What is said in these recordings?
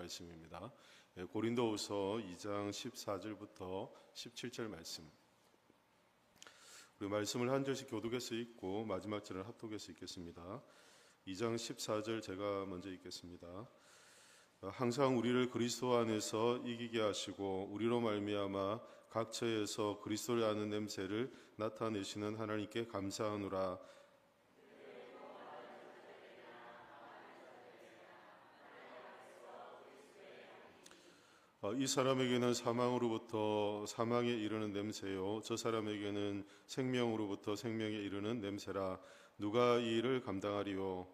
말씀입니다. 고린도후서 2장 14절부터 17절 말씀. 우리 말씀을 한 절씩 교독해서 읽고 마지막 절을 합독해서 읽겠습니다. 2장 14절 제가 먼저 읽겠습니다. 항상 우리를 그리스도 안에서 이기게 하시고 우리로 말미암아 각 처에서 그리스도를 아는 냄새를 나타내시는 하나님께 감사하노라. 이 사람에게는 사망으로부터 사망에 이르는 냄새요 저 사람에게는 생명으로부터 생명에 이르는 냄새라. 누가 이 일을 감당하리요?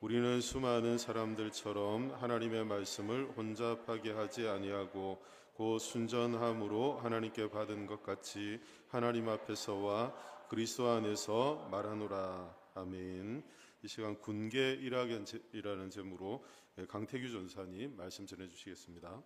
우리는 수많은 사람들처럼 하나님의 말씀을 혼잡하게 하지 아니하고 곧 순전함으로 하나님께 받은 것 같이 하나님 앞에서와 그리스도 안에서 말하노라. 아멘. 이 시간 군계 일학이라는 제목으로 강태규 전사님 말씀 전해주시겠습니다.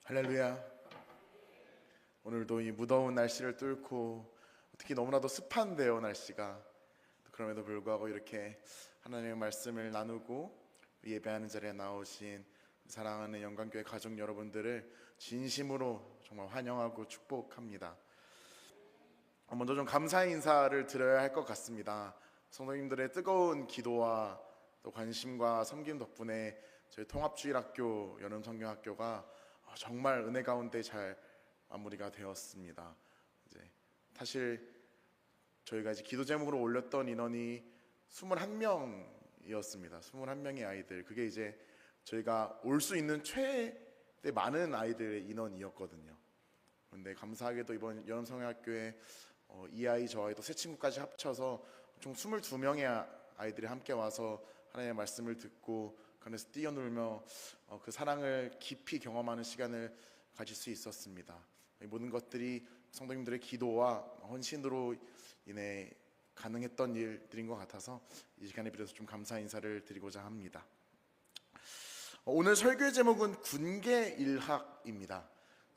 할렐루야. 오늘도 이 무더운 날씨를 뚫고 특히 너무나도 습한데요, 날씨가. 그럼에도 불구하고 이렇게 하나님의 말씀을 나누고 예배하는 자리에 나오신 사랑하는 영광교회 가족 여러분들을 진심으로 정말 환영하고 축복합니다. 먼저 좀 감사 인사를 드려야 할 것 같습니다. 성도님들의 뜨거운 기도와 또 관심과 섬김 덕분에 저희 통합주일학교 여름성경학교가 정말 은혜 가운데 잘 마무리가 되었습니다. 이제 사실 저희가 이제 기도 제목으로 올렸던 인원이 21명이었습니다. 21명의 아이들. 그게 이제 저희가 올 수 있는 최대 많은 아이들의 인원이었거든요. 그런데 감사하게도 이번 여름성경학교에 이 아이 저 아이 또 세 친구까지 합쳐서 총 22명의 아이들이 함께 와서 하나님의 말씀을 듣고 그래서 뛰어놀며 그 사랑을 깊이 경험하는 시간을 가질 수 있었습니다. 이 모든 것들이 성도님들의 기도와 헌신으로 인해 가능했던 일들인 것 같아서 이 시간에 비해서 좀 감사 인사를 드리고자 합니다. 오늘 설교의 제목은 군계일학입니다.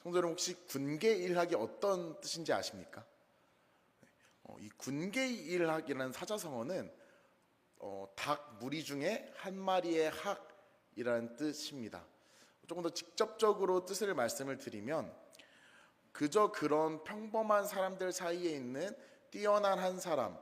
성도 여러분, 혹시 군계일학이 어떤 뜻인지 아십니까? 이 군계일학이라는 사자성어는 닭 무리 중에 한 마리의 학이라는 뜻입니다. 조금 더 직접적으로 뜻을 말씀을 드리면 그저 그런 평범한 사람들 사이에 있는 뛰어난 한 사람,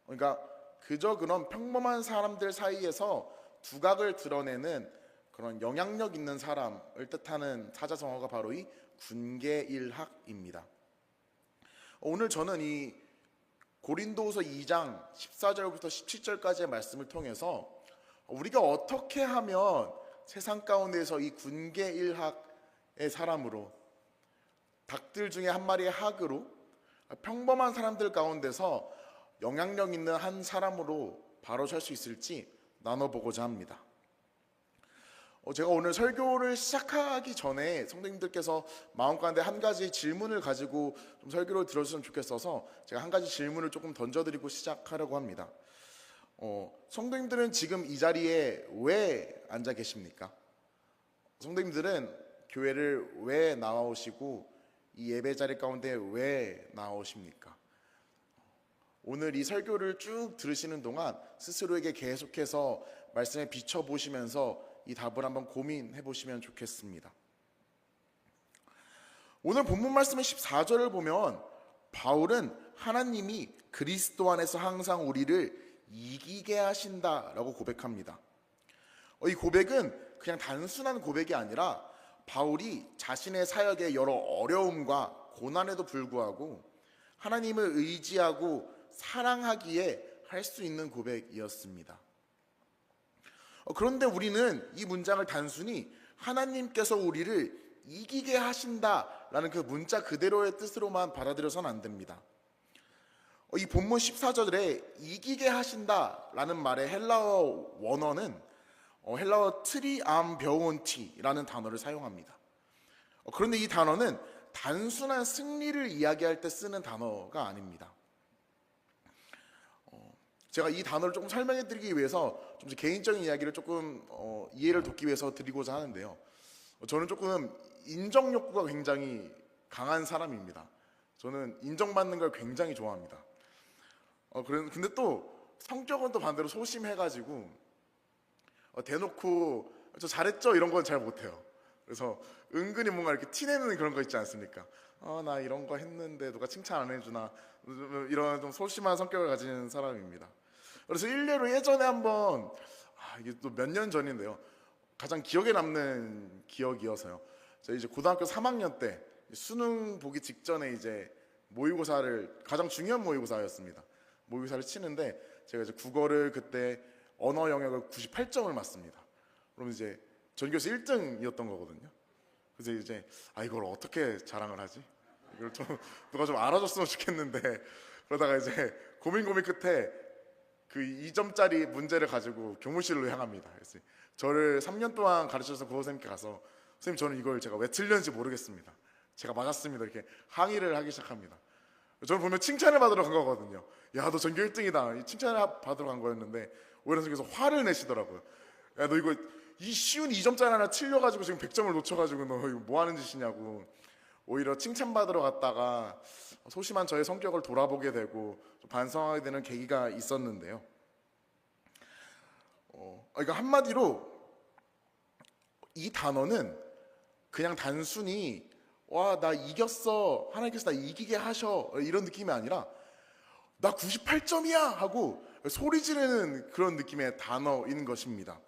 그러니까 그저 그런 평범한 사람들 사이에서 두각을 드러내는 그런 영향력 있는 사람을 뜻하는 사자성어가 바로 이 군계일학입니다. 오늘 저는 이 고린도후서 2장 14절부터 17절까지의 말씀을 통해서 우리가 어떻게 하면 세상 가운데서 이 군계일학의 사람으로, 닭들 중에 한 마리의 학으로, 평범한 사람들 가운데서 영향력 있는 한 사람으로 바로 설 수 있을지 나눠보고자 합니다. 제가 오늘 설교를 시작하기 전에 성도님들께서 마음 가운데 한 가지 질문을 가지고 좀 설교를 들어주시면 좋겠어서 제가 한 가지 질문을 조금 던져드리고 시작하려고 합니다. 성도님들은 지금 이 자리에 왜 앉아 계십니까? 성도님들은 교회를 왜 나오시고 이 예배 자리 가운데 왜 나오십니까? 오늘 이 설교를 쭉 들으시는 동안 스스로에게 계속해서 말씀에 비춰보시면서 이 답을 한번 고민해 보시면 좋겠습니다. 오늘 본문 말씀의 14절을 보면 바울은 하나님이 그리스도 안에서 항상 우리를 이기게 하신다라고 고백합니다. 이 고백은 그냥 단순한 고백이 아니라 바울이 자신의 사역의 여러 어려움과 고난에도 불구하고 하나님을 의지하고 사랑하기에 할 수 있는 고백이었습니다. 그런데 우리는 이 문장을 단순히 하나님께서 우리를 이기게 하신다라는 그 문자 그대로의 뜻으로만 받아들여서는 안 됩니다. 이 본문 14절에 이기게 하신다라는 말의 헬라어 원어는 헬라어 트리암벼온티라는 단어를 사용합니다. 그런데 이 단어는 단순한 승리를 이야기할 때 쓰는 단어가 아닙니다. 제가 이 단어를 조금 설명해 드리기 위해서 좀 개인적인 이야기를 조금 이해를 돕기 위해서 드리고자 하는데요. 저는 조금 인정 욕구가 굉장히 강한 사람입니다. 저는 인정받는 걸 굉장히 좋아합니다. 근데 또 성격은 또 반대로 소심해가지고 대놓고 저 잘했죠 이런 건 잘 못해요. 그래서 은근히 뭔가 이렇게 티내는 그런 거 있지 않습니까? 나 이런 거 했는데 누가 칭찬 안 해주나, 이런 좀 소심한 성격을 가진 사람입니다. 그래서 일례로 예전에 한번 이게 또 몇 년 전인데요, 가장 기억에 남는 기억이어서요. 제가 이제 고등학교 3학년 때 수능 보기 직전에 이제 모의고사를, 가장 중요한 모의고사였습니다. 모의고사를 치는데 제가 이제 국어를 그때 언어 영역을 98점을 맞습니다. 그럼 이제 전교에서 1등이었던 거거든요. 그래서 이제 이걸 어떻게 자랑을 하지? 이걸 좀 누가 좀 알아줬으면 좋겠는데, 그러다가 이제 고민 끝에 그 2점짜리 문제를 가지고 교무실로 향합니다. 그래서 저를 3년 동안 가르쳐서 국어 선생님께 가서, 선생님 저는 이걸 제가 왜 틀렸는지 모르겠습니다, 제가 맞았습니다, 이렇게 항의를 하기 시작합니다. 저는 보면 칭찬을 받으러 간 거거든요. 야, 너 전교 1등이다 칭찬을 받으러 간 거였는데 오히려 선생님께서 화를 내시더라고요. 야, 너 이거 이 쉬운 2점짜리 하나 틀려가지고 지금 100점을 놓쳐가지고 너 이거 뭐 하는 짓이냐고. 오히려 칭찬받으러 갔다가 소심한 저의 성격을 돌아보게 되고 좀 반성하게 되는 계기가 있었는데요. 그러니까 한마디로 이 단어는 그냥 단순히 와, 나 이겼어, 하나님께서 나 이기게 하셔, 이런 느낌이 아니라 나 98점이야 하고 소리 지르는 그런 느낌의 단어인 것입니다.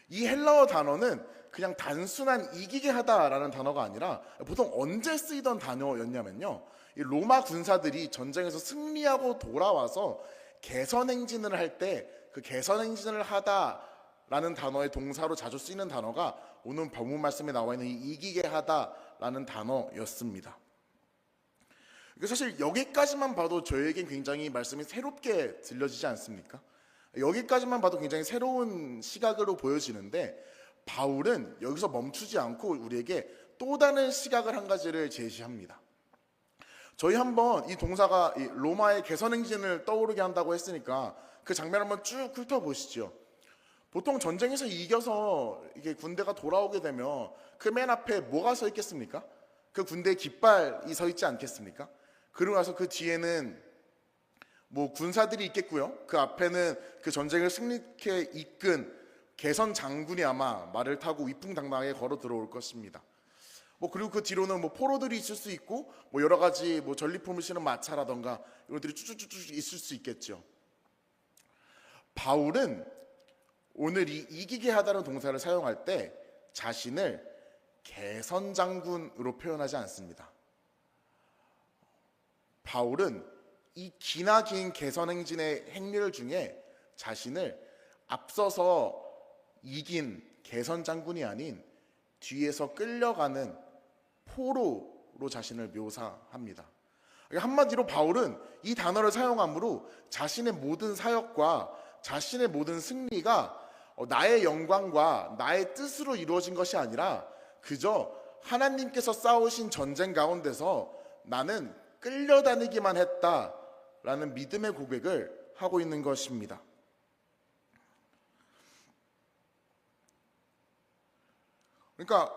이 헬라어 단어는 그냥 단순한 이기게 하다라는 단어가 아니라 보통 언제 쓰이던 단어였냐면요, 이 로마 군사들이 전쟁에서 승리하고 돌아와서 개선행진을 할 때 그 개선행진을 하다라는 단어의 동사로 자주 쓰이는 단어가 오늘 본문 말씀에 나와 있는 이 이기게 하다라는 단어였습니다. 사실 여기까지만 봐도 저에겐 굉장히 말씀이 새롭게 들려지지 않습니까? 여기까지만 봐도 굉장히 새로운 시각으로 보여지는데, 바울은 여기서 멈추지 않고 우리에게 또 다른 시각을 한 가지를 제시합니다. 저희 한번 이 동사가 이 로마의 개선행진을 떠오르게 한다고 했으니까 그 장면 한번 쭉 훑어보시죠. 보통 전쟁에서 이겨서 이게 군대가 돌아오게 되면 그 맨 앞에 뭐가 서 있겠습니까? 그 군대의 깃발이 서 있지 않겠습니까? 그러고 나서 그 뒤에는 뭐 군사들이 있겠고요. 그 앞에는 그 전쟁을 승리케 이끈 개선 장군이 아마 말을 타고 위풍당당하게 걸어 들어올 것입니다. 그리고 그 뒤로는 뭐 포로들이 있을 수 있고 뭐 여러 가지 뭐 전리품을 실은 마차라던가 이런 것들이 쭉쭉쭉 있을 수 있겠죠. 바울은 오늘 이 이기게 하다는 동사를 사용할 때 자신을 개선 장군으로 표현하지 않습니다. 바울은 이 기나긴 개선 행진의 행렬 중에 자신을 앞서서 이긴 개선 장군이 아닌 뒤에서 끌려가는 포로로 자신을 묘사합니다. 한마디로 바울은 이 단어를 사용함으로 자신의 모든 사역과 자신의 모든 승리가 나의 영광과 나의 뜻으로 이루어진 것이 아니라 그저 하나님께서 싸우신 전쟁 가운데서 나는 끌려다니기만 했다라는 믿음의 고백을 하고 있는 것입니다. 그러니까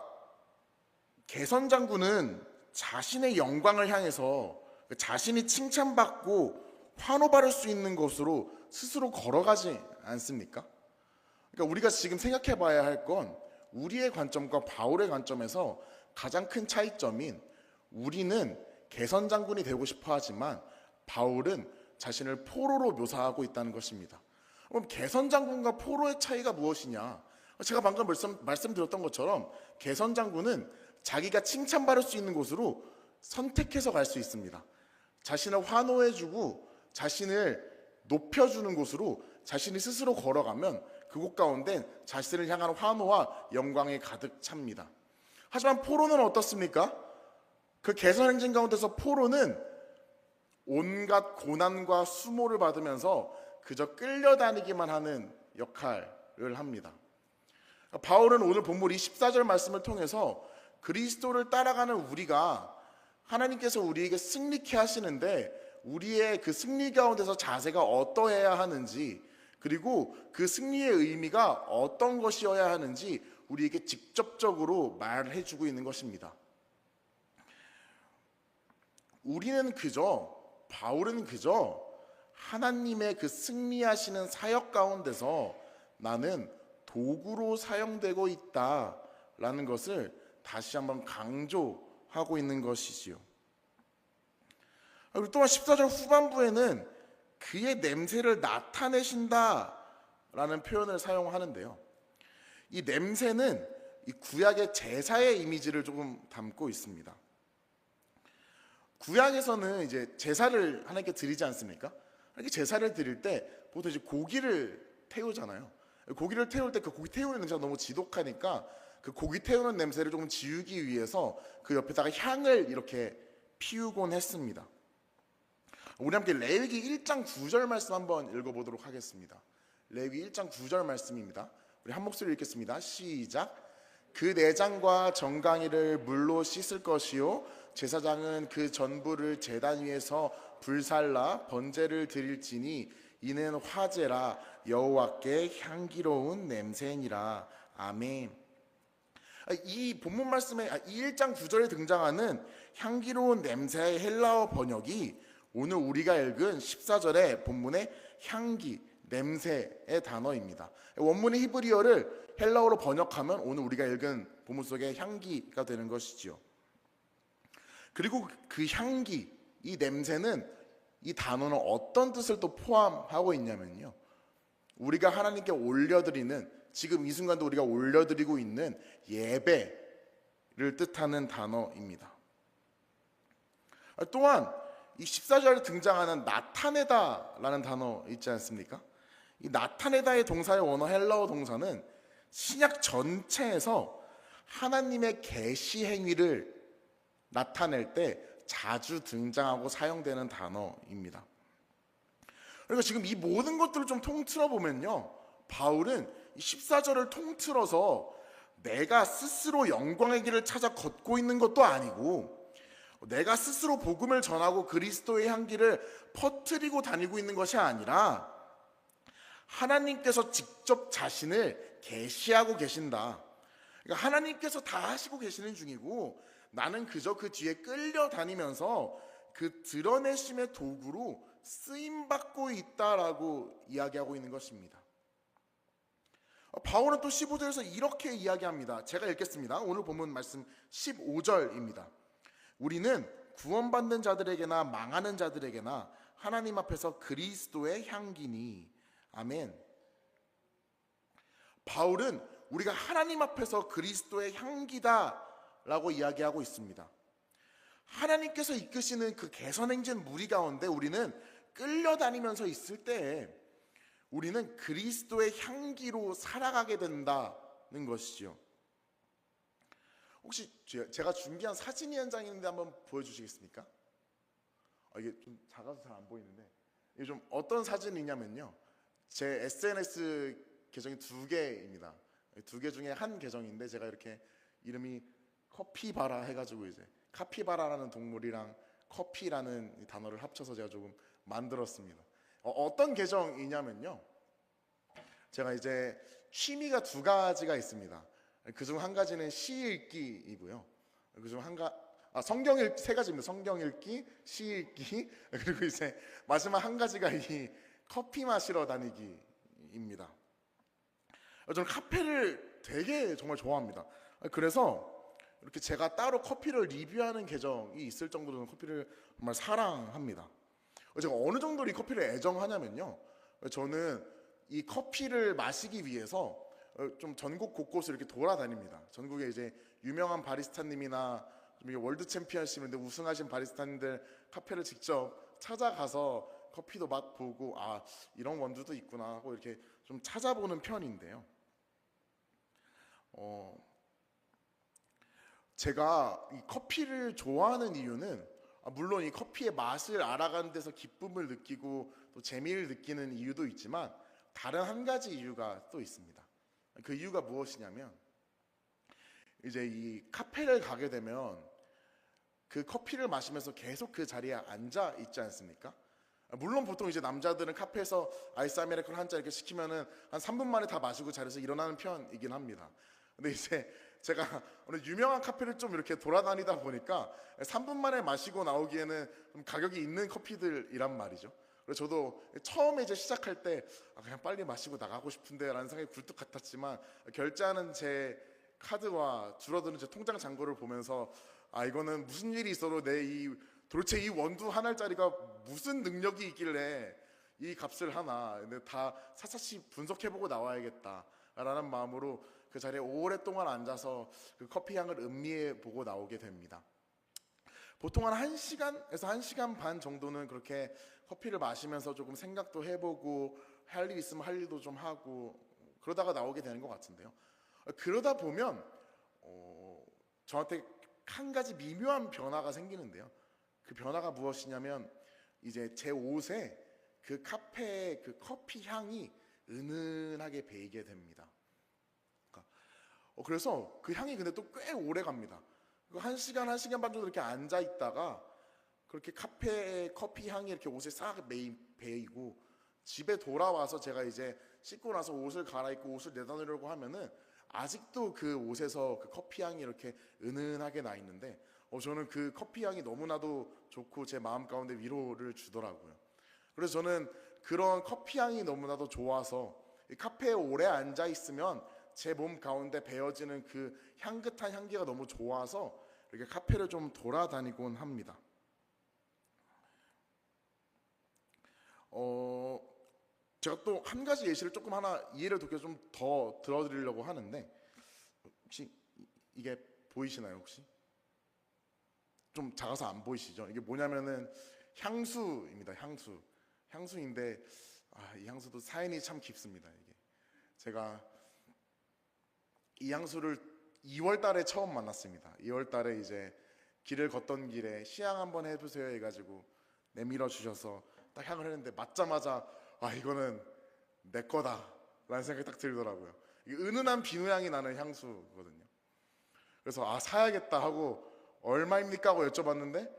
개선 장군은 자신의 영광을 향해서 자신이 칭찬받고 환호받을 수 있는 곳으로 스스로 걸어가지 않습니까? 그러니까 우리가 지금 생각해 봐야 할 건 우리의 관점과 바울의 관점에서 가장 큰 차이점인, 우리는 개선 장군이 되고 싶어 하지만 바울은 자신을 포로로 묘사하고 있다는 것입니다. 그럼 개선 장군과 포로의 차이가 무엇이냐? 제가 방금 말씀드렸던 것처럼 개선 장군은 자기가 칭찬받을 수 있는 곳으로 선택해서 갈 수 있습니다. 자신을 환호해주고 자신을 높여주는 곳으로 자신이 스스로 걸어가면 그곳 가운데 자신을 향한 환호와 영광이 가득 찹니다. 하지만 포로는 어떻습니까? 그 개선 행진 가운데서 포로는 온갖 고난과 수모를 받으면서 그저 끌려다니기만 하는 역할을 합니다. 바울은 오늘 본문 14절 말씀을 통해서 그리스도를 따라가는 우리가 하나님께서 우리에게 승리케 하시는데 우리의 그 승리 가운데서 자세가 어떠해야 하는지, 그리고 그 승리의 의미가 어떤 것이어야 하는지 우리에게 직접적으로 말해주고 있는 것입니다. 바울은 그저 하나님의 그 승리하시는 사역 가운데서 나는 도구로 사용되고 있다라는 것을 다시 한번 강조하고 있는 것이지요. 그리고 또한 14절 후반부에는 그의 냄새를 나타내신다라는 표현을 사용하는데요. 이 냄새는 이 구약의 제사의 이미지를 조금 담고 있습니다. 구약에서는 이제 제사를 하나님께 드리지 않습니까? 이렇게 제사를 드릴 때 보통 이제 고기를 태우잖아요. 고기를 태울 때 그 고기 태우는 냄새가 너무 지독하니까 그 고기 태우는 냄새를 조금 지우기 위해서 그 옆에다가 향을 이렇게 피우곤 했습니다. 우리 함께 레위기 1장 9절 말씀 한번 읽어보도록 하겠습니다. 레위기 1장 9절 말씀입니다. 우리 한 목소리 읽겠습니다. 시작. 그 내장과 정강이를 물로 씻을 것이요 제사장은 그 전부를 제단 위에서 불살라 번제를 드릴지니 이는 화제라 여호와께 향기로운 냄새니라. 아멘. 이 본문 말씀에 이 1장 9절에 등장하는 향기로운 냄새의 헬라어 번역이 오늘 우리가 읽은 14절의 본문의 향기, 냄새의 단어입니다. 원문의 히브리어를 헬라어로 번역하면 오늘 우리가 읽은 본문 속의 향기가 되는 것이지요. 그리고 그 향기, 이 냄새는, 이 단어는 어떤 뜻을 또 포함하고 있냐면요, 우리가 하나님께 올려드리는, 지금 이 순간도 우리가 올려드리고 있는 예배를 뜻하는 단어입니다. 또한 이 14절에 등장하는 나타내다라는 단어 있지 않습니까? 이 나타내다의 동사의 원어 헬라어 동사는 신약 전체에서 하나님의 계시 행위를 나타낼 때 자주 등장하고 사용되는 단어입니다. 그러니까 지금 이 모든 것들을 좀 통틀어 보면요, 바울은 14절을 통틀어서 내가 스스로 영광의 길을 찾아 걷고 있는 것도 아니고 내가 스스로 복음을 전하고 그리스도의 향기를 퍼뜨리고 다니고 있는 것이 아니라 하나님께서 직접 자신을 계시하고 계신다. 그러니까 하나님께서 다 하시고 계시는 중이고 나는 그저 그 뒤에 끌려다니면서 그 드러내심의 도구로 쓰임받고 있다라고 이야기하고 있는 것입니다. 바울은 또 15절에서 이렇게 이야기합니다. 제가 읽겠습니다. 오늘 본문 말씀 15절입니다. 우리는 구원받는 자들에게나 망하는 자들에게나 하나님 앞에서 그리스도의 향기니. 아멘. 바울은 우리가 하나님 앞에서 그리스도의 향기다라고 이야기하고 있습니다. 하나님께서 이끄시는 그 개선행진 무리 가운데 우리는 끌려다니면서 있을 때 우리는 그리스도의 향기로 살아가게 된다는 것이죠. 혹시 제가 준비한 사진이 한 장 있는데 한번 보여주시겠습니까? 이게 좀 작아서 잘 안 보이는데, 이게 좀 어떤 사진이냐면요, 제 SNS 계정이 2개입니다. 2개 중에 한 계정인데 제가 이렇게 이름이 커피바라 해가지고 이제 카피바라라는 동물이랑 커피라는 단어를 합쳐서 제가 조금 만들었습니다. 어떤 계정이냐면요, 제가 이제 취미가 2가지가 있습니다. 그중 한 가지는 시 읽기이고요. 그중 성경 읽기 3가지입니다. 성경 읽기, 시 읽기, 그리고 이제 마지막 한 가지가 이 커피 마시러 다니기입니다. 저는 카페를 되게 정말 좋아합니다. 그래서 이렇게 제가 따로 커피를 리뷰하는 계정이 있을 정도로 저는 커피를 정말 사랑합니다. 제가 어느 정도로 이 커피를 애정하냐면요, 저는 이 커피를 마시기 위해서 좀 전국 곳곳을 이렇게 돌아다닙니다. 전국에 이제 유명한 바리스타님이나 월드 챔피언십인데 우승하신 바리스타님들 카페를 직접 찾아가서 커피도 맛보고 이런 원두도 있구나 하고 이렇게 좀 찾아보는 편인데요. 제가 이 커피를 좋아하는 이유는 물론 이 커피의 맛을 알아가는 데서 기쁨을 느끼고 또 재미를 느끼는 이유도 있지만 다른 한 가지 이유가 또 있습니다. 그 이유가 무엇이냐면 이제 이 카페를 가게 되면 그 커피를 마시면서 계속 그 자리에 앉아 있지 않습니까? 물론 보통 이제 남자들은 카페에서 아이스 아메리카노 한 잔 이렇게 시키면은 한 3분 만에 다 마시고 자리에서 일어나는 편이긴 합니다. 근데 이제 제가 오늘 유명한 카페를 좀 이렇게 돌아다니다 보니까 3분 만에 마시고 나오기에는 좀 가격이 있는 커피들이란 말이죠. 그래서 저도 처음에 이제 시작할 때 그냥 빨리 마시고 나가고 싶은데라는 생각이 굴뚝 같았지만 결제하는 제 카드와 줄어드는 제 통장 잔고를 보면서 이거는 무슨 일이 있어도 도대체 이 원두 한 알짜리가 무슨 능력이 있길래 이 값을 하나, 근데 다 사사시 분석해보고 나와야겠다라는 마음으로 그 자리에 오랫동안 앉아서 그 커피 향을 음미해 보고 나오게 됩니다. 보통 한 1시간에서 1시간 반 정도는 그렇게 커피를 마시면서 조금 생각도 해보고 할 일 있으면 할 일도 좀 하고 그러다가 나오게 되는 것 같은데요. 그러다 보면 저한테 한 가지 미묘한 변화가 생기는데요. 그 변화가 무엇이냐면 이제 제 옷에 그 카페의 그 커피 향이 은은하게 배이게 됩니다. 그래서 그 향이 근데 또 꽤 오래 갑니다. 1시간, 1시간 반 정도 이렇게 앉아 있다가 그렇게 카페의 커피 향이 이렇게 옷에 싹 배이고 집에 돌아와서 제가 이제 씻고 나서 옷을 갈아입고 옷을 내다놓으려고 하면은 아직도 그 옷에서 그 커피 향이 이렇게 은은하게 나 있는데 저는 그 커피 향이 너무나도 좋고 제 마음 가운데 위로를 주더라고요. 그래서 저는 그런 커피 향이 너무나도 좋아서 이 카페에 오래 앉아 있으면 제 몸 가운데 배어지는 그 향긋한 향기가 너무 좋아서 이렇게 카페를 좀 돌아다니곤 합니다. 제가 또 한 가지 예시를 조금 하나 이해를 돕게 좀 더 들어드리려고 하는데 혹시 이게 보이시나요 혹시? 좀 작아서 안 보이시죠? 이게 뭐냐면은 향수입니다. 향수인데 이 향수도 사연이 참 깊습니다. 이게 제가 이 향수를 2월 달에 처음 만났습니다. 2월 달에 이제 길을 걷던 길에 시향 한번 해보세요 해가지고 내밀어 주셔서 딱 향을 했는데 맞자마자 이거는 내 거다 라는 생각이 딱 들더라고요. 이게 은은한 비누향이 나는 향수거든요. 그래서 사야겠다 하고 얼마입니까 하고 여쭤봤는데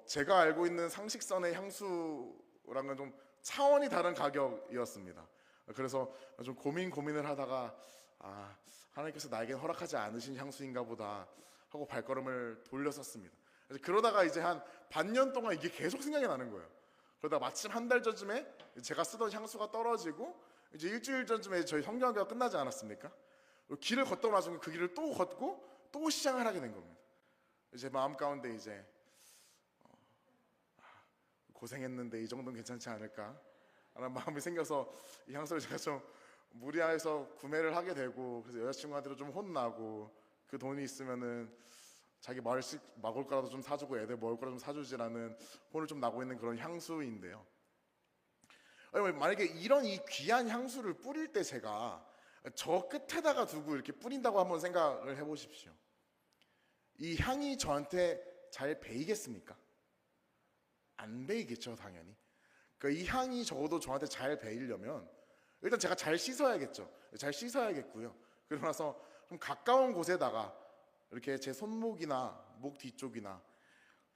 제가 알고 있는 상식선의 향수랑은 좀 차원이 다른 가격이었습니다. 그래서 좀 고민을 하다가 하나님께서 나에게 허락하지 않으신 향수인가 보다 하고 발걸음을 돌렸었습니다. 그래서 그러다가 이제 한 반년 동안 이게 계속 생각이 나는 거예요. 그러다 마침 한 달 전쯤에 제가 쓰던 향수가 떨어지고 이제 일주일 전쯤에 저희 성경학교가 끝나지 않았습니까? 길을 걷다 나중에 그 길을 또 걷고 또 시장을 하게 된 겁니다. 제 마음 가운데 이제 고생했는데 이 정도는 괜찮지 않을까 라는 마음이 생겨서 이 향수를 제가 좀 무리해서 구매를 하게 되고 그래서 여자친구한테도 좀 혼나고 그 돈이 있으면은 자기 먹을 거라도 좀 사주고 애들 먹을 거라도 좀 사주지라는 혼을 좀 나고 있는 그런 향수인데요. 만약에 이런 이 귀한 향수를 뿌릴 때 제가 저 끝에다가 두고 이렇게 뿌린다고 한번 생각을 해보십시오. 이 향이 저한테 잘 배이겠습니까? 안 배이겠죠, 당연히. 그러니까 이 향이 적어도 저한테 잘 배이려면 일단 제가 잘 씻어야겠죠. 잘 씻어야겠고요. 그러고 나서 좀 가까운 곳에다가 이렇게 제 손목이나 목 뒤쪽이나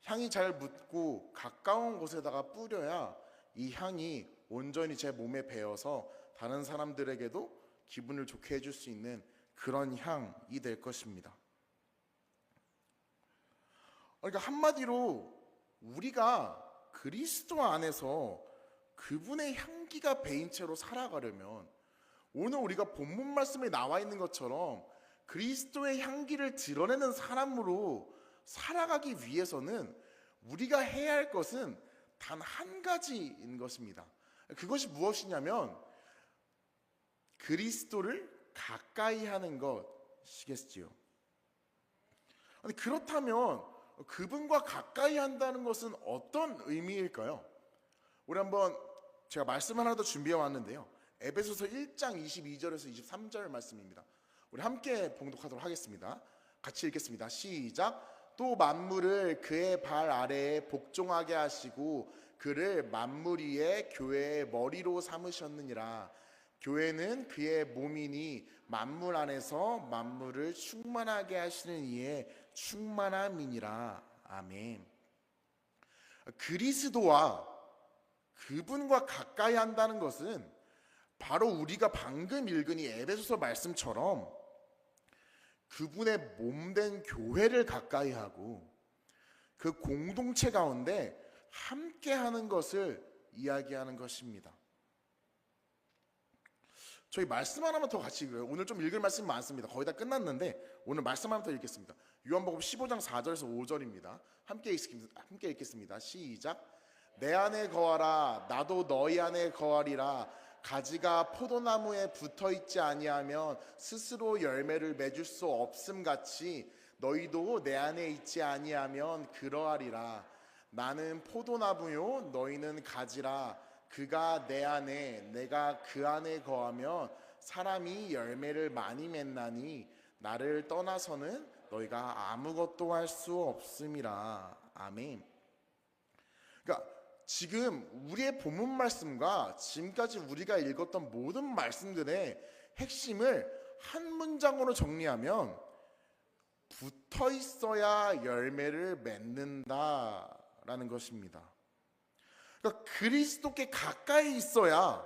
향이 잘 묻고 가까운 곳에다가 뿌려야 이 향이 온전히 제 몸에 배어서 다른 사람들에게도 기분을 좋게 해줄 수 있는 그런 향이 될 것입니다. 그러니까 한마디로 우리가 그리스도 안에서 그분의 향기가 배인 채로 살아가려면 오늘 우리가 본문 말씀에 나와 있는 것처럼 그리스도의 향기를 드러내는 사람으로 살아가기 위해서는 우리가 해야 할 것은 단 한 가지인 것입니다. 그것이 무엇이냐면 그리스도를 가까이 하는 것이겠지요. 그렇다면 그분과 가까이 한다는 것은 어떤 의미일까요? 우리 한번 제가 말씀 하나 더 준비해 왔는데요. 에베소서 1장 22절에서 23절 말씀입니다. 우리 함께 봉독하도록 하겠습니다. 같이 읽겠습니다. 시작. 또 만물을 그의 발 아래에 복종하게 하시고 그를 만물 위에 교회의 머리로 삼으셨느니라. 교회는 그의 몸이니 만물 안에서 만물을 충만하게 하시는 이의 충만함이니라. 아멘. 그리스도와 그분과 가까이 한다는 것은 바로 우리가 방금 읽은 이 에베소서 말씀처럼 그분의 몸된 교회를 가까이 하고 그 공동체 가운데 함께 하는 것을 이야기하는 것입니다. 저희 말씀 하나만 더 같이 읽어요. 오늘 좀 읽을 말씀이 많습니다. 거의 다 끝났는데 오늘 말씀 하나 더 읽겠습니다. 요한복음 15장 4절에서 5절입니다. 함께 읽겠습니다. 시작. 내 안에 거하라 나도 너희 안에 거하리라. 가지가 포도나무에 붙어있지 아니하면 스스로 열매를 맺을 수 없음 같이 너희도 내 안에 있지 아니하면 그러하리라. 나는 포도나무요 너희는 가지라. 그가 내 안에 내가 그 안에 거하면 사람이 열매를 많이 맺나니 나를 떠나서는 너희가 아무것도 할 수 없음이라. 아멘. 그러니까 지금 우리의 본문 말씀과 지금까지 우리가 읽었던 모든 말씀들의 핵심을 한 문장으로 정리하면 붙어 있어야 열매를 맺는다라는 것입니다. 그러니까 그리스도께 가까이 있어야,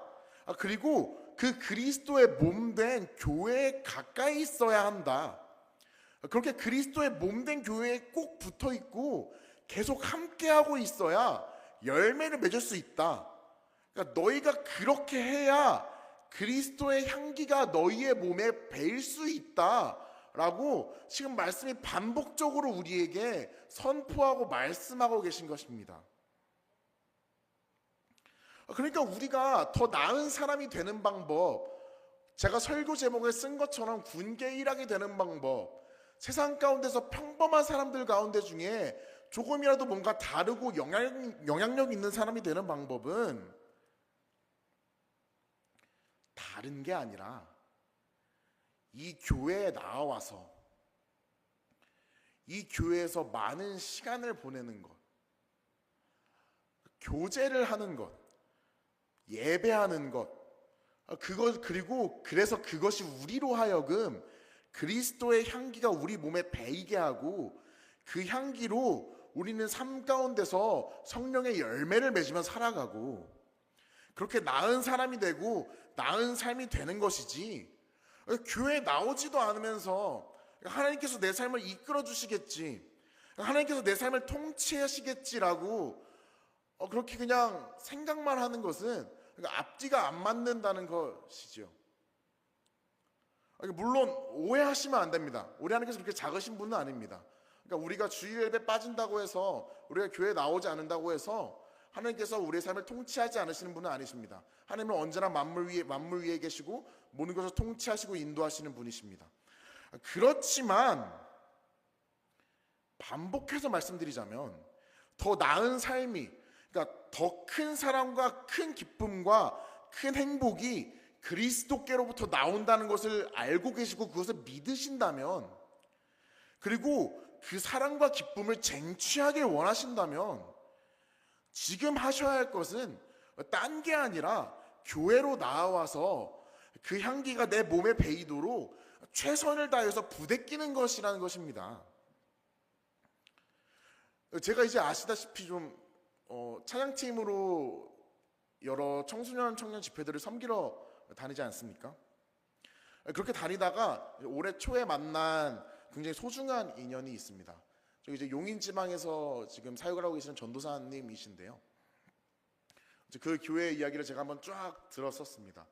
그리고 그 그리스도의 몸된 교회에 가까이 있어야 한다. 그렇게 그리스도의 몸된 교회에 꼭 붙어 있고 계속 함께하고 있어야 열매를 맺을 수 있다. 그러니까 너희가 그렇게 해야 그리스도의 향기가 너희의 몸에 배일 수 있다라고 지금 말씀이 반복적으로 우리에게 선포하고 말씀하고 계신 것입니다. 그러니까 우리가 더 나은 사람이 되는 방법, 제가 설교 제목에 쓴 것처럼 군계 일하게 되는 방법, 세상 가운데서 평범한 사람들 가운데 중에 조금이라도 뭔가 다르고 영향력 있는 사람이 되는 방법은 다른 게 아니라 이 교회에 나와서 이 교회에서 많은 시간을 보내는 것, 교제를 하는 것, 예배하는 것, 그리고 그래서 그것이 우리로 하여금 그리스도의 향기가 우리 몸에 배이게 하고 그 향기로 우리는 삶 가운데서 성령의 열매를 맺으며 살아가고 그렇게 나은 사람이 되고 나은 삶이 되는 것이지, 교회에 나오지도 않으면서 하나님께서 내 삶을 이끌어 주시겠지, 하나님께서 내 삶을 통치하시겠지라고 그렇게 그냥 생각만 하는 것은 앞뒤가 안 맞는다는 것이죠. 물론 오해하시면 안 됩니다. 우리 하나님께서 그렇게 작으신 분은 아닙니다. 그러니까 우리가 주일 예배 빠진다고 해서, 우리가 교회 나오지 않는다고 해서 하나님께서 우리의 삶을 통치하지 않으시는 분은 아니십니다. 하나님은 언제나 만물 위에 계시고 모든 것을 통치하시고 인도하시는 분이십니다. 그렇지만 반복해서 말씀드리자면 더 나은 삶이, 그러니까 더 큰 사랑과 큰 기쁨과 큰 행복이 그리스도께로부터 나온다는 것을 알고 계시고 그것을 믿으신다면, 그리고 그 사랑과 기쁨을 쟁취하길 원하신다면 지금 하셔야 할 것은 딴 게 아니라 교회로 나와서 그 향기가 내 몸에 배이도록 최선을 다해서 부대끼는 것이라는 것입니다. 제가 이제 아시다시피 좀 찬양팀으로 여러 청소년 청년 집회들을 섬기러 다니지 않습니까? 그렇게 다니다가 올해 초에 만난 굉장히 소중한 인연이 있습니다. 저기 이제 용인 지방에서 지금 사역을 하고 계시는 전도사님이신데요. 그 교회 이야기를 제가 한번 쫙 들었었습니다.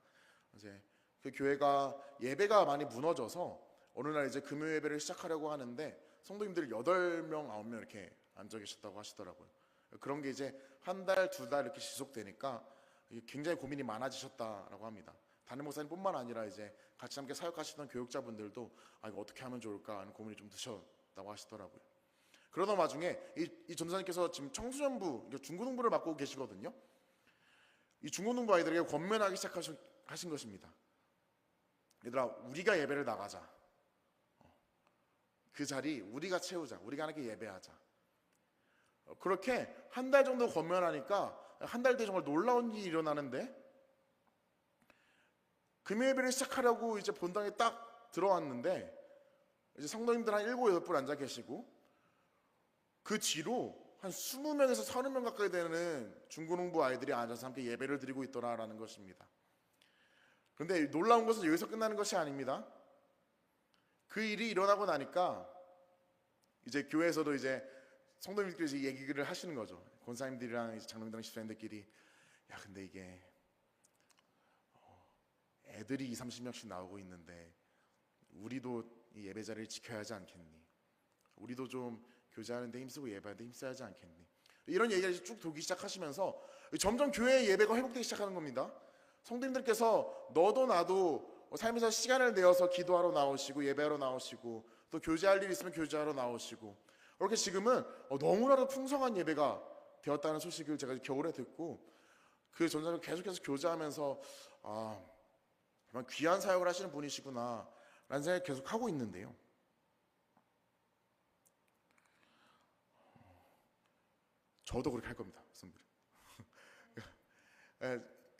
이제 그 교회가 예배가 많이 무너져서 어느 날 이제 금요 예배를 시작하려고 하는데 성도님들이 8명, 9명 이렇게 앉아 계셨다고 하시더라고요. 그런 게 이제 한 달, 2달 이렇게 지속되니까 굉장히 고민이 많아지셨다라고 합니다. 담임 목사님뿐만 아니라 이제 같이 함께 사역하시던 교육자분들도 이거 어떻게 하면 좋을까 하는 고민이 좀 드셨다고 하시더라고요. 그러던 와중에 이 전도사님께서 지금 청소년부, 중고등부를 맡고 계시거든요. 이 중고등부 아이들에게 권면하기 시작하신 것입니다. 얘들아, 우리가 예배를 나가자. 그 자리 우리가 채우자. 우리가 하나님께 예배하자. 그렇게 한 달 정도 권면하니까 한 달 뒤에 정말 놀라운 일이 일어나는데, 금요 예배를 시작하려고 이제 본당에 딱 들어왔는데 이제 성도님들 한 7, 8분 앉아 계시고 그 뒤로 한 20명에서 30명 가까이 되는 중고등부 아이들이 앉아서 함께 예배를 드리고 있더라라는 것입니다. 그런데 놀라운 것은 여기서 끝나는 것이 아닙니다. 그 일이 일어나고 나니까 이제 교회에서도 이제 성도님들끼리 이제 얘기를 하시는 거죠. 권사님들이랑 이제 장로님들랑 집사님들끼리 야 근데 이게 애들이 20, 30명씩 나오고 있는데 우리도 이 예배 자리를 지켜야 하지 않겠니? 우리도 좀 교제하는데 힘쓰고 예배하는데 힘써야 하지 않겠니? 이런 얘기를 쭉 돌기 시작하시면서 점점 교회의 예배가 회복되기 시작하는 겁니다. 성도님들께서 너도 나도 삶에서 시간을 내어서 기도하러 나오시고 예배하러 나오시고 또 교제할 일 있으면 교제하러 나오시고 이렇게 지금은 너무나도 풍성한 예배가 되었다는 소식을 제가 겨울에 듣고 그 전사님 계속해서 교제하면서 정말 귀한 사역을 하시는 분이시구나 라는 생각을 계속 하고 있는데요. 저도 그렇게 할 겁니다, 성도들.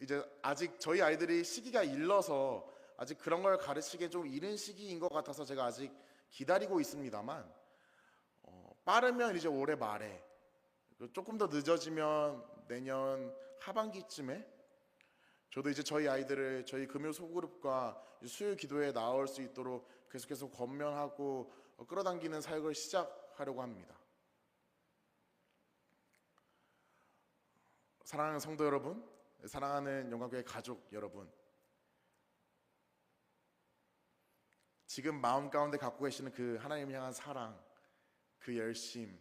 이제 아직 저희 아이들이 시기가 일러서 아직 그런 걸 가르치기에 좀 이른 시기인 것 같아서 제가 아직 기다리고 있습니다만 빠르면 이제 올해 말에 조금 더 늦어지면 내년 하반기쯤에 저도 이제 저희 아이들을 저희 금요 소그룹과 수요 기도에 나올 수 있도록 계속해서 권면하고 끌어당기는 사역을 시작하려고 합니다. 사랑하는 성도 여러분, 사랑하는 영광교회 가족 여러분, 지금 마음 가운데 갖고 계시는 그 하나님을 향한 사랑, 그 열심,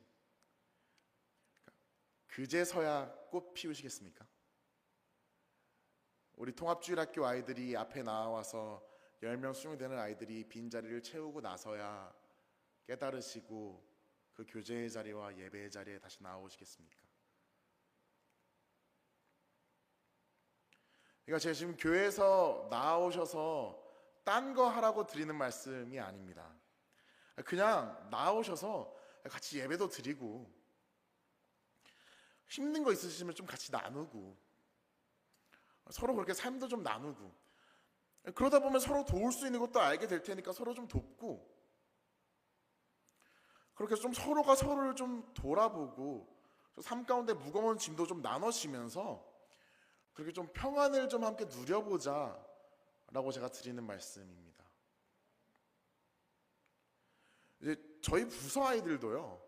그제서야 꽃 피우시겠습니까? 우리 통합주일학교 아이들이 앞에 나와서 10명, 20명 되는 아이들이 빈자리를 채우고 나서야 깨달으시고 그 교제의 자리와 예배의 자리에 다시 나오시겠습니까? 그러니까 제가 지금 교회에서 나오셔서 딴 거 하라고 드리는 말씀이 아닙니다. 그냥 나오셔서 같이 예배도 드리고 힘든 거 있으시면 좀 같이 나누고 서로 그렇게 삶도 좀 나누고 그러다 보면 서로 도울 수 있는 것도 알게 될 테니까 서로 좀 돕고 그렇게 좀 서로가 서로를 좀 돌아보고 삶 가운데 무거운 짐도 좀 나눠지면서 그렇게 좀 평안을 좀 함께 누려보자 라고 제가 드리는 말씀입니다. 이제 저희 부서 아이들도요,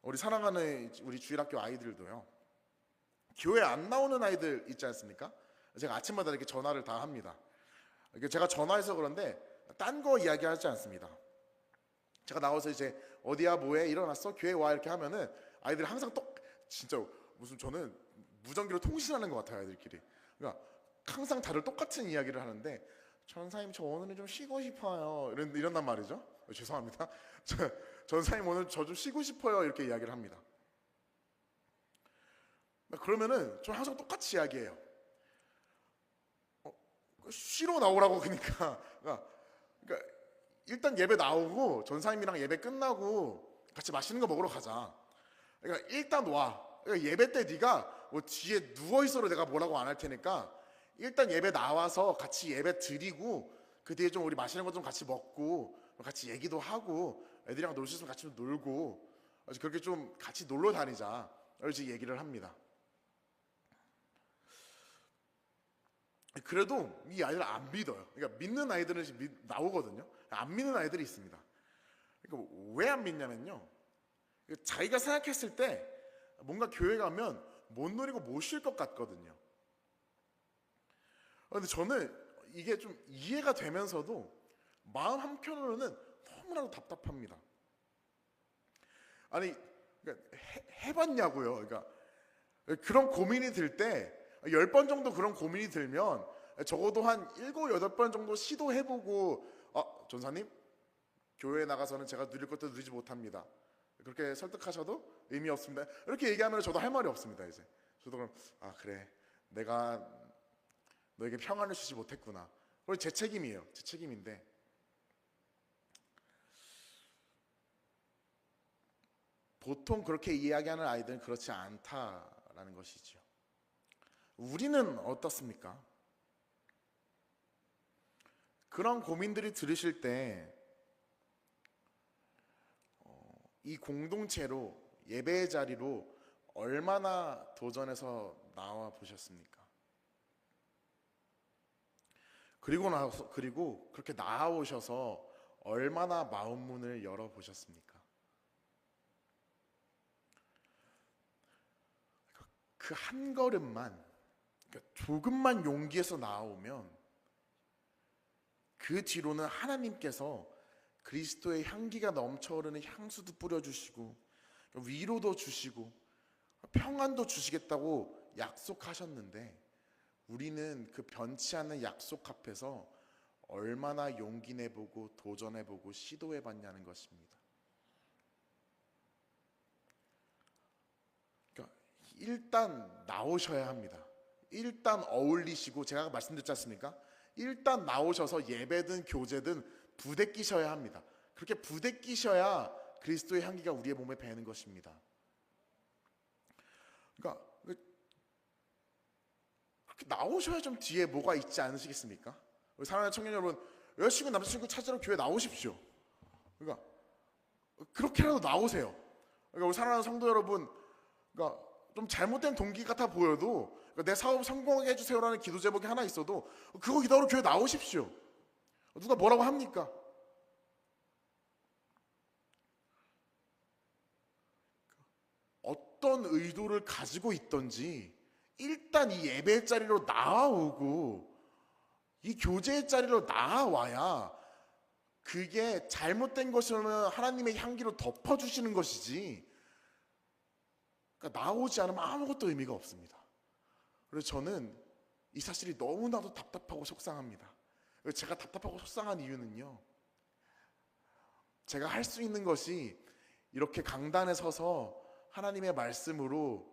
우리 사랑하는 우리 주일학교 아이들도요, 교회 안 나오는 아이들 있지 않습니까? 제가 아침마다 이렇게 전화를 다 합니다. 제가 전화해서 그런데 딴 거 이야기하지 않습니다. 제가 나와서 이제 어디야 뭐해 일어났어 교회 와 이렇게 하면은 아이들이 항상 진짜 무슨 저는 무전기로 통신하는 것 같아요, 아이들끼리. 그러니까 항상 다들 똑같은 이야기를 하는데 전사님 저 오늘은 좀 쉬고 싶어요 이런단 말이죠. 죄송합니다. 전사님 오늘 저 좀 쉬고 싶어요 이렇게 이야기를 합니다. 그러면은 저 항상 똑같이 이야기해요. 쉬러 나오라고. 그러니까 일단 예배 나오고 전사님이랑 예배 끝나고 같이 맛있는 거 먹으러 가자. 그러니까 일단 와. 그러니까 예배 때 네가 뭐 뒤에 누워 있어도 내가 뭐라고 안 할 테니까 일단 예배 나와서 같이 예배 드리고 그 뒤에 좀 우리 맛있는 거 좀 같이 먹고 같이 얘기도 하고 애들이랑 놀 수 있으면 같이 좀 놀고 그렇게 좀 같이 놀러 다니자 이렇게 얘기를 합니다. 그래도 이 아이들 안 믿어요. 그러니까 믿는 아이들은 나오거든요. 안 믿는 아이들이 있습니다. 그러니까 왜 안 믿냐면요, 자기가 생각했을 때 뭔가 교회 가면 못 누리고 못 쉴 것 같거든요. 근데 저는 이게 좀 이해가 되면서도 마음 한편으로는 너무나도 답답합니다. 아니, 그러니까 해봤냐고요. 그러니까 그런 고민이 들 때 10번 정도 그런 고민이 들면 적어도 한 7, 8번 정도 시도해보고 전사님 교회에 나가서는 제가 누릴 것도 누리지 못합니다. 그렇게 설득하셔도 의미 없습니다. 이렇게 얘기하면 저도 할 말이 없습니다. 이제 저도 그럼 그래 내가 너에게 평안을 주지 못했구나. 그건 제 책임이에요. 제 책임인데 보통 그렇게 이야기하는 아이들은 그렇지 않다라는 것이죠. 우리는 어떻습니까? 그런 고민들이 들으실 때 이 공동체로 예배의 자리로 얼마나 도전해서 나와 보셨습니까? 그리고 그렇게 나아오셔서 얼마나 마음 문을 열어 보셨습니까? 그 한 걸음만, 그러니까 조금만 용기에서 나아오면 그 뒤로는 하나님께서 그리스도의 향기가 넘쳐흐르는 향수도 뿌려주시고 위로도 주시고 평안도 주시겠다고 약속하셨는데, 우리는 그 변치 않는 약속 앞에서 얼마나 용기 내보고 도전해보고 시도해봤냐는 것입니다. 그러니까 일단 나오셔야 합니다. 일단 어울리시고, 제가 말씀드렸지 않습니까? 일단 나오셔서 예배든 교제든 부대끼셔야 합니다. 그렇게 부대끼셔야 그리스도의 향기가 우리의 몸에 배는 것입니다. 그러니까 그렇게 나오셔야 좀 뒤에 뭐가 있지 않으시겠습니까? 우리 사랑하는 청년 여러분, 여자친구 남자친구 찾으러 교회 나오십시오. 그러니까 그렇게라도 나오세요. 그러니까 우리 사랑하는 성도 여러분, 그러니까 좀 잘못된 동기 같아 보여도, 그러니까 내 사업 성공하게 해주세요라는 기도 제목이 하나 있어도 그거 기도하러 교회 나오십시오. 누가 뭐라고 합니까? 어떤 의도를 가지고 있던지 일단 이 예배의 자리로 나아오고 이 교제의 자리로 나아와야 그게 잘못된 것이라면 하나님의 향기로 덮어주시는 것이지, 그러니까 나오지 않으면 아무것도 의미가 없습니다. 그래서 저는 이 사실이 너무나도 답답하고 속상합니다. 제가 답답하고 속상한 이유는요, 제가 할 수 있는 것이 이렇게 강단에 서서 하나님의 말씀으로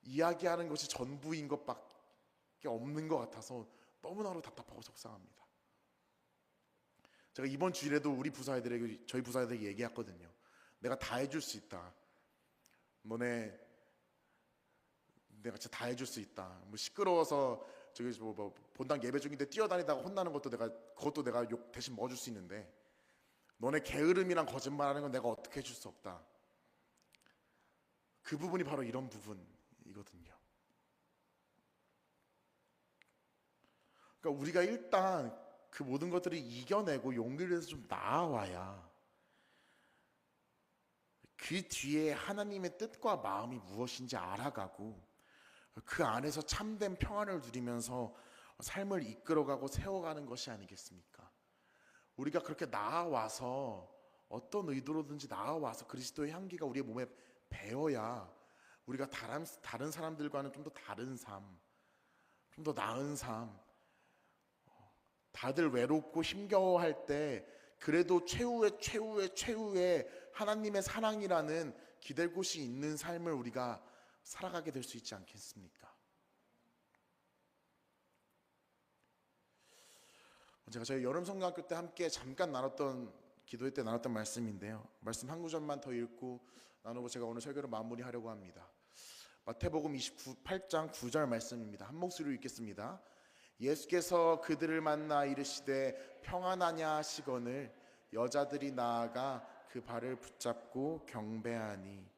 이야기하는 것이 전부인 것밖에 없는 것 같아서 너무나도 답답하고 속상합니다. 제가 이번 주일에도 저희 부사애들에게 얘기했거든요. 내가 다 해줄 수 있다. 내가 진짜 다 해줄 수 있다. 뭐 시끄러워서 저기 본당 예배 중인데 뛰어다니다가 혼나는 것도 내가 욕 대신 먹어줄 수 있는데, 너네 게으름이랑 거짓말하는 건 내가 어떻게 해줄 수 없다. 그 부분이 바로 이런 부분이거든요. 그러니까 우리가 일단 그 모든 것들을 이겨내고 용기를 내서 좀 나아와야 그 뒤에 하나님의 뜻과 마음이 무엇인지 알아가고 그 안에서 참된 평안을 누리면서 삶을 이끌어가고 세워가는 것이 아니겠습니까? 우리가 그렇게 나아와서 어떤 의도로든지 나아와서 그리스도의 향기가 우리의 몸에 배어야 우리가 다른 사람들과는 좀 더 다른 삶, 좀 더 나은 삶, 다들 외롭고 힘겨워할 때 그래도 최후의 하나님의 사랑이라는 기댈 곳이 있는 삶을 우리가 살아가게 될 수 있지 않겠습니까? 제가 저희 여름성경학교 때 함께 잠깐 기도회 때 나눴던 말씀인데요, 말씀 한 구절만 더 읽고 나누고 제가 오늘 설교를 마무리하려고 합니다. 마태복음 28장 9절 말씀입니다. 한 목소리로 읽겠습니다. 예수께서 그들을 만나 이르시되 평안하냐 하시거늘 여자들이 나아가 그 발을 붙잡고 경배하니.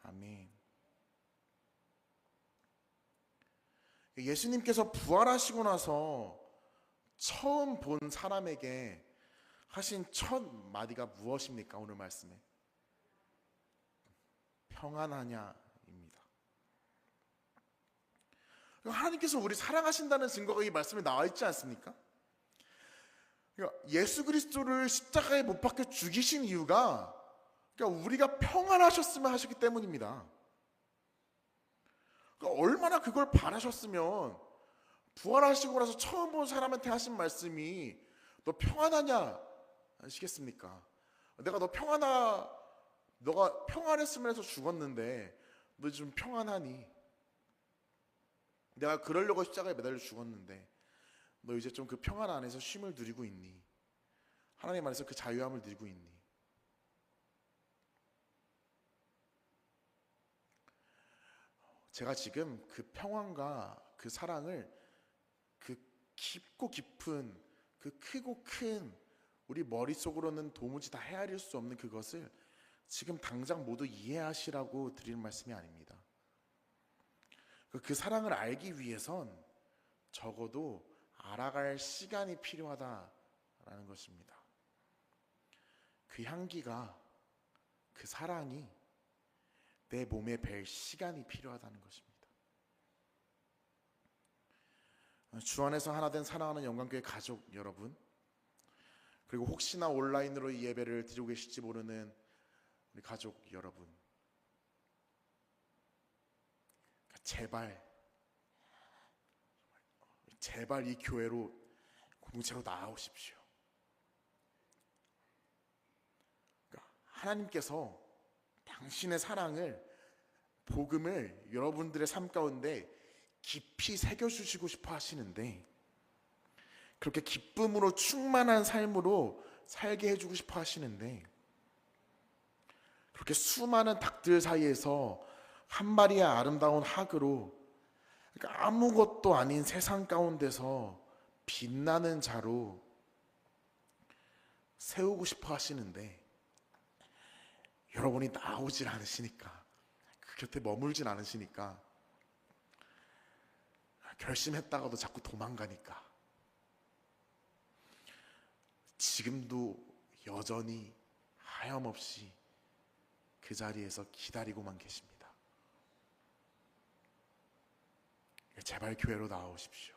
아멘. 예수님께서 부활하시고 나서 처음 본 사람에게 하신 첫 마디가 무엇입니까? 오늘 말씀에 평안하냐입니다. 하나님께서 우리 사랑하신다는 증거가 이 말씀에 나와 있지 않습니까? 그러니까 예수 그리스도를 십자가에 못 박혀 죽이신 이유가 그러니까 우리가 평안하셨으면 하셨기 때문입니다. 그러니까 얼마나 그걸 바라셨으면 부활하시고 나서 처음 본 사람한테 하신 말씀이 너 평안하냐 하시겠습니까? 너가 평안했으면 해서 죽었는데 너 좀 평안하니? 내가 그러려고 십자가에 매달려 죽었는데 너 이제 좀 그 평안 안에서 쉼을 누리고 있니? 하나님 안에서 그 자유함을 누리고 있니? 제가 지금 그 평안과 그 사랑을 그 깊고 깊은 그 크고 큰 우리 머릿속으로는 도무지 다 헤아릴 수 없는 그것을 지금 당장 모두 이해하시라고 드리는 말씀이 아닙니다. 그 사랑을 알기 위해선 적어도 알아갈 시간이 필요하다라는 것입니다. 그 향기가, 그 사랑이 내 몸에 뵐 시간이 필요하다는 것입니다. 주 안에서 하나 된 사랑하는 영광교회 가족 여러분, 그리고 혹시나 온라인으로 이 예배를 드리고 계실지 모르는 우리 가족 여러분, 제발 이 교회로, 공동체로 나아오십시오. 그러니까 하나님께서 당신의 사랑을, 복음을 여러분들의 삶 가운데 깊이 새겨주시고 싶어 하시는데, 그렇게 기쁨으로 충만한 삶으로 살게 해주고 싶어 하시는데, 그렇게 수많은 닭들 사이에서 한 마리의 아름다운 학으로, 그러니까 아무것도 아닌 세상 가운데서 빛나는 자로 세우고 싶어 하시는데, 여러분이 나오질 않으시니까, 그 곁에 머물진 않으시니까, 결심했다가도 자꾸 도망가니까 지금도 여전히 하염없이 그 자리에서 기다리고만 계십니다. 제발 교회로 나오십시오.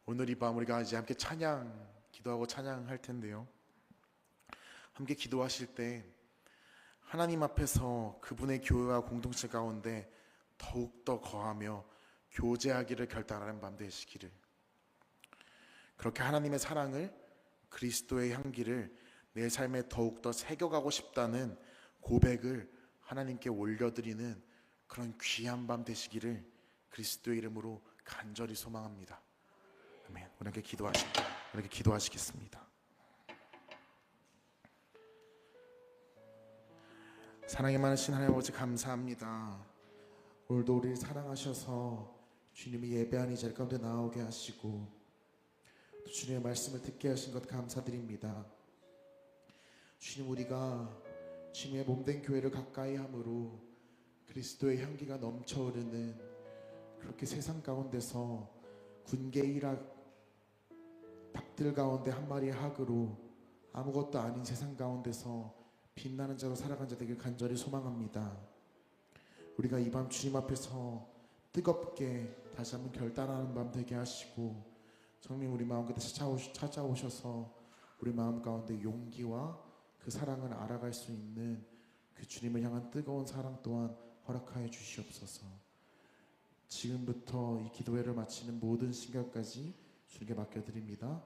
오늘 이 밤 우리가 이제 함께 기도하고 찬양할 텐데요, 함께 기도하실 때 하나님 앞에서 그분의 교회와 공동체 가운데 더욱더 거하며 교제하기를 결단하는 밤 되시기를, 그렇게 하나님의 사랑을, 그리스도의 향기를 내 삶에 더욱더 새겨가고 싶다는 고백을 하나님께 올려드리는 그런 귀한 밤 되시기를 그리스도의 이름으로 간절히 소망합니다. 아멘. 우리 함께 기도하시겠습니다. 사랑이 많으신 하나님 아버지, 감사합니다. 오늘도 우리를 사랑하셔서 주님이 예배하는 이 자리 가운데 나오게 하시고 또 주님의 말씀을 듣게 하신 것 감사드립니다. 주님, 우리가 주님의 몸된 교회를 가까이 함으로 그리스도의 향기가 넘쳐흐르는, 그렇게 세상 가운데서 군계일학 닭들 가운데 한 마리의 학으로 아무것도 아닌 세상 가운데서 빛나는 자로 살아간 자 되길 간절히 소망합니다. 우리가 이 밤 주님 앞에서 뜨겁게 다시 한번 결단하는 밤 되게 하시고, 성령 우리 마음 끝에 찾아오셔서 우리 마음 가운데 용기와 그 사랑을 알아갈 수 있는 그 주님을 향한 뜨거운 사랑 또한 허락하여 주시옵소서. 지금부터 이 기도회를 마치는 모든 시간까지 주님께 맡겨드립니다.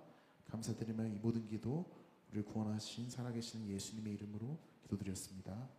감사드리며 이 모든 기도 우리를 구원하신 살아계신 예수님의 이름으로 기도드렸습니다.